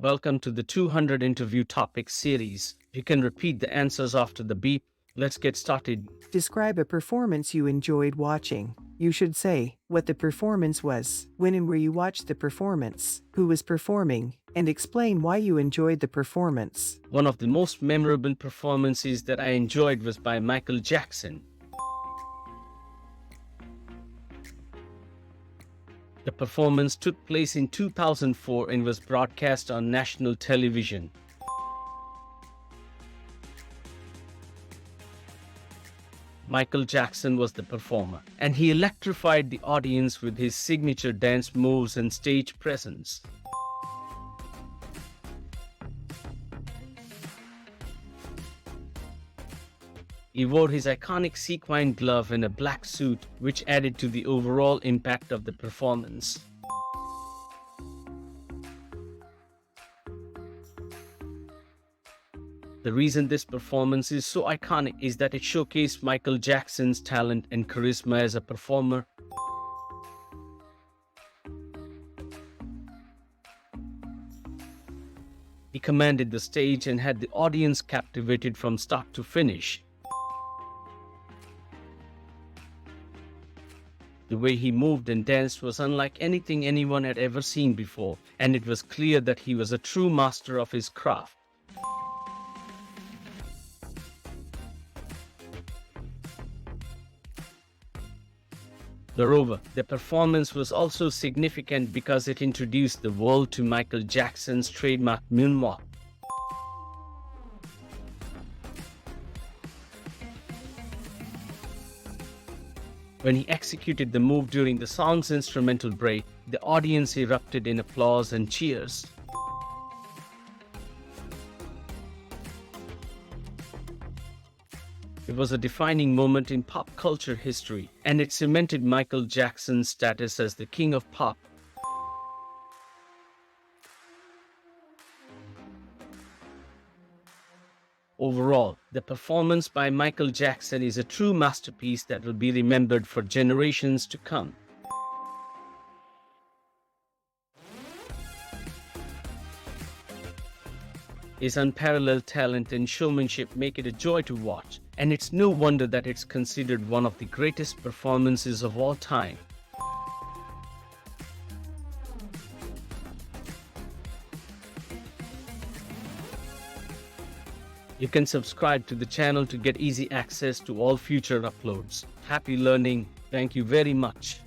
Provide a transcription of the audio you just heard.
Welcome to the 200 interview topic series. You can repeat the answers after the beep. Let's get started. Describe a performance you enjoyed watching. You should say what the performance was, when and where you watched the performance, who was performing, and explain why you enjoyed the performance. One of the most memorable performances that I enjoyed was by Michael Jackson. The performance took place in 2004 and was broadcast on national television. Michael Jackson was the performer, and he electrified the audience with his signature dance moves and stage presence. He wore his iconic sequined glove and a black suit, which added to the overall impact of the performance. The reason this performance is so iconic is that it showcased Michael Jackson's talent and charisma as a performer. He commanded the stage and had the audience captivated from start to finish. The way he moved and danced was unlike anything anyone had ever seen before, and it was clear that he was a true master of his craft. Moreover, the performance was also significant because it introduced the world to Michael Jackson's trademark moonwalk. When he executed the move during the song's instrumental break, the audience erupted in applause and cheers. It was a defining moment in pop culture history, and it cemented Michael Jackson's status as the king of pop. Overall, the performance by Michael Jackson is a true masterpiece that will be remembered for generations to come. His unparalleled talent and showmanship make it a joy to watch, and it's no wonder that it's considered one of the greatest performances of all time. You can subscribe to the channel to get easy access to all future uploads. Happy learning. Thank you very much.